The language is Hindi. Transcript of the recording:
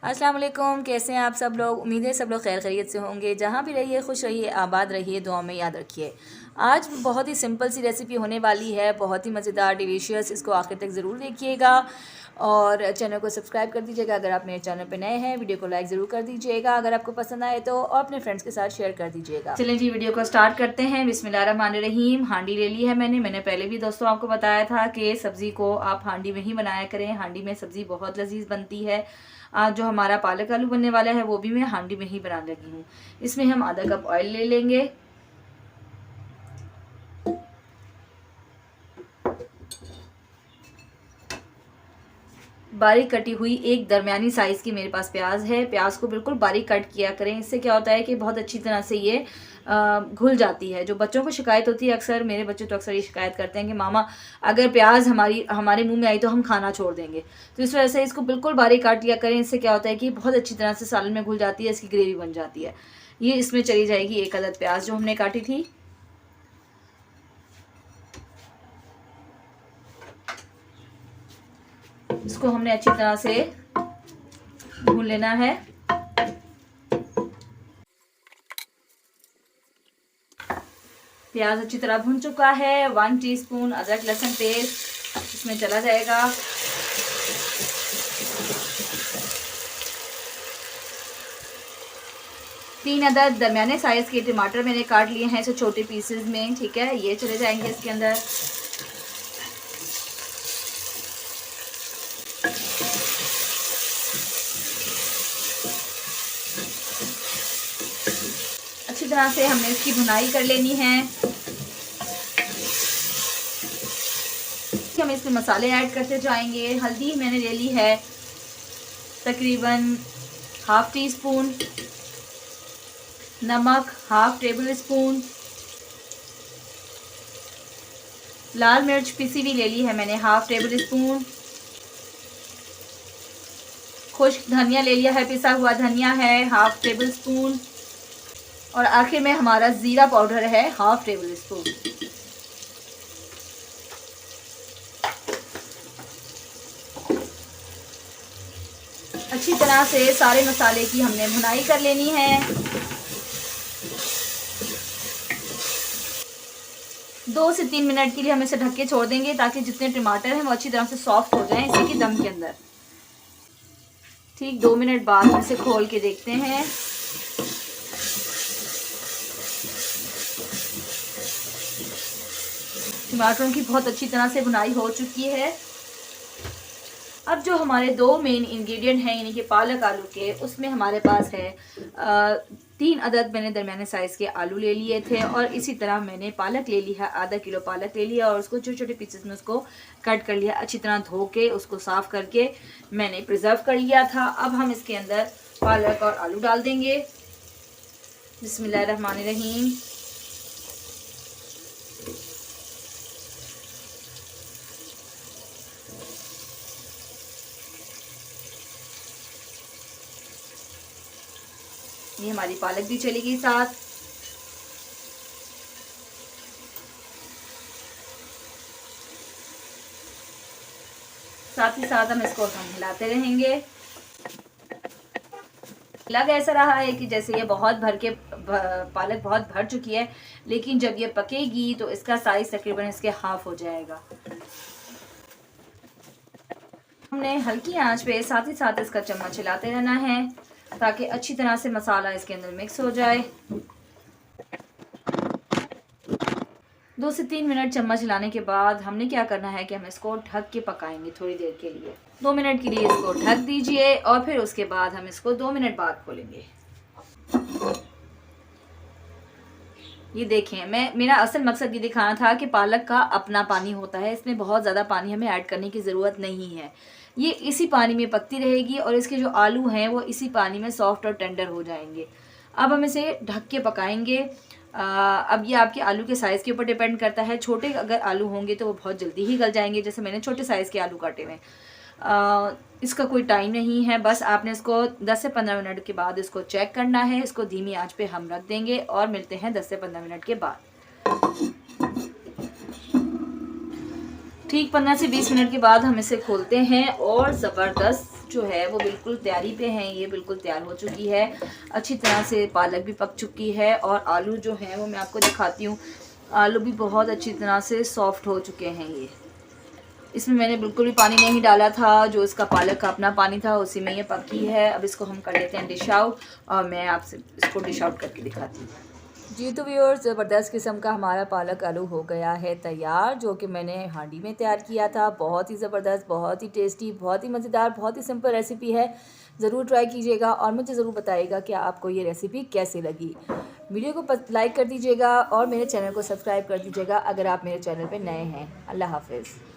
अस्सलाम वालेकुम, कैसे हैं आप सब लोग। उम्मीद है सब लोग खैर खैरियत से होंगे। जहाँ भी रहिए खुश रहिए, आबाद रहिए, दुआ में याद रखिए। आज बहुत ही सिंपल सी रेसिपी होने वाली है, बहुत ही मज़ेदार डिलीशियस। इसको आखिर तक ज़रूर देखिएगा और चैनल को सब्सक्राइब कर दीजिएगा अगर आप मेरे चैनल पर नए हैं। वीडियो को लाइक ज़रूर कर दीजिएगा अगर आपको पसंद आए तो, और अपने फ्रेंड्स के साथ शेयर कर दीजिएगा। चलिए जी, वीडियो को स्टार्ट करते हैं। बिस्मिल्लाहिर्रहमानिर्रहीम। हांडी ले ली है मैंने पहले भी दोस्तों आपको बताया था कि सब्ज़ी को आप हांडी में ही बनाया करें। हांडी में सब्ज़ी बहुत लजीज बनती है। आज जो हमारा पालक आलू बनने वाला है वो भी मैं हांडी में ही बनाने लगी हूँ। इसमें हम आधा कप ऑयल ले लेंगे। बारीक कटी हुई एक दरमियानी साइज़ की मेरे पास प्याज है। प्याज को बिल्कुल बारीक कट किया करें। इससे क्या होता है कि बहुत अच्छी तरह से ये घुल जाती है। जो बच्चों को शिकायत होती है, अक्सर मेरे बच्चे तो अक्सर ये शिकायत करते हैं कि मामा अगर प्याज हमारे मुंह में आई तो हम खाना छोड़ देंगे। तो इस वजह से इसको बिल्कुल बारीक काट लिया करें। इससे क्या होता है कि बहुत अच्छी तरह से सालन में घुल जाती है, इसकी ग्रेवी बन जाती है। ये इसमें चली जाएगी एक अदद प्याज जो हमने काटी थी। इसको हमने अच्छी तरह से भून लेना है। प्याज अच्छी तरह भून चुका है। 1 टीस्पून अदरक लहसुन पेस्ट इसमें चला जाएगा। तीन अदद दरमियाने साइज के टमाटर मैंने काट लिए हैं इसे छोटे पीसेस में, ठीक है। ये चले जाएंगे इसके अंदर। अच्छी तरह से हमने इसकी भुनाई कर लेनी है। हम इसमें मसाले ऐड करते जाएंगे। हल्दी मैंने ले ली है तकरीबन ½ टीस्पून, नमक ½ टेबल स्पून, लाल मिर्च पिसी हुई ले ली है मैंने ½ टेबल स्पून, खुश्क धनिया ले लिया है, पिसा हुआ धनिया है ½ टेबल स्पून, और आखिर में हमारा ज़ीरा पाउडर है ½ टेबल स्पून। अच्छी तरह से सारे मसाले की हमने भुनाई कर लेनी है। 2 से 3 मिनट के लिए हम इसे ढक के छोड़ देंगे ताकि जितने टमाटर हैं वो अच्छी तरह से सॉफ्ट हो जाएं इसी के दम के अंदर। ठीक 2 मिनट बाद हम इसे खोल के देखते हैं। टमाटरों की बहुत अच्छी तरह से भुनाई हो चुकी है। अब जो हमारे 2 मेन इंग्रेडिएंट हैं यानी कि पालक आलू के, उसमें हमारे पास है 3 अदद मैंने दरमियाने साइज़ के आलू ले लिए थे, और इसी तरह मैंने पालक ले ली है, ½ किलो पालक ले लिया और उसको छोटे छोटे पीसेस में उसको कट कर लिया। अच्छी तरह धो के उसको साफ़ करके मैंने प्रिजर्व कर लिया था। अब हम इसके अंदर पालक और आलू डाल देंगे। बिस्मिल्लाहिर्रहमानिर्रहीम। ये हमारी पालक भी चली गई साथ। साथ ही साथ हम इसको हिलाते रहेंगे। लग ऐसा रहा है कि जैसे ये बहुत भर के पालक बहुत भर चुकी है, लेकिन जब ये पकेगी तो इसका साइज तकरीबन इसके हाफ हो जाएगा। हमने हल्की आंच पे साथ ही साथ इसका चम्मच हिलाते रहना है ताकि अच्छी तरह से मसाला इसके अंदर मिक्स हो जाए। 2 से 3 मिनट चम्मच हिलाने के बाद हमने क्या करना है कि हम इसको ढक के पकाएंगे थोड़ी देर के लिए। 2 मिनट के लिए इसको ढक दीजिए और फिर उसके बाद हम इसको 2 मिनट बाद खोलेंगे। ये देखें, मेरा असल मकसद ये दिखाना था कि पालक का अपना पानी होता है, इसमें बहुत ज़्यादा पानी हमें ऐड करने की ज़रूरत नहीं है। ये इसी पानी में पकती रहेगी और इसके जो आलू हैं वो इसी पानी में सॉफ्ट और टेंडर हो जाएंगे। अब हम इसे ढक के पकाएंगे। अब ये आपके आलू के साइज़ के ऊपर डिपेंड करता है। छोटे अगर आलू होंगे तो वो बहुत जल्दी ही गल जाएंगे, जैसे मैंने छोटे साइज़ के आलू काटे हुए। इसका कोई टाइम नहीं है, बस आपने इसको 10 से 15 मिनट के बाद इसको चेक करना है। इसको धीमी आंच पे हम रख देंगे और मिलते हैं 10 से 15 मिनट के बाद। ठीक 15 से 20 मिनट के बाद हम इसे खोलते हैं और ज़बरदस्त जो है वो बिल्कुल तैयारी पे हैं, ये बिल्कुल तैयार हो चुकी है। अच्छी तरह से पालक भी पक चुकी है और आलू जो है वो मैं आपको दिखाती हूँ। आलू भी बहुत अच्छी तरह से सॉफ्ट हो चुके हैं। ये इसमें मैंने बिल्कुल भी पानी नहीं डाला था, जो इसका पालक का अपना पानी था उसी में ये पकी है। अब इसको हम कर लेते हैं डिश आउट और मैं आपसे इसको डिश आउट करके दिखाती हूँ। जी तो व्यूअर्स, ज़बरदस्त किस्म का हमारा पालक आलू हो गया है तैयार, जो कि मैंने हांडी में तैयार किया था। बहुत ही ज़बरदस्त, बहुत ही टेस्टी, बहुत ही मज़ेदार, बहुत ही सिंपल रेसिपी है। ज़रूर ट्राई कीजिएगा और मुझे ज़रूर बताइएगा कि आपको ये रेसिपी कैसी लगी। वीडियो को लाइक कर दीजिएगा और मेरे चैनल को सब्सक्राइब कर दीजिएगा अगर आप मेरे चैनल पर नए हैं। अल्लाह हाफ़िज़।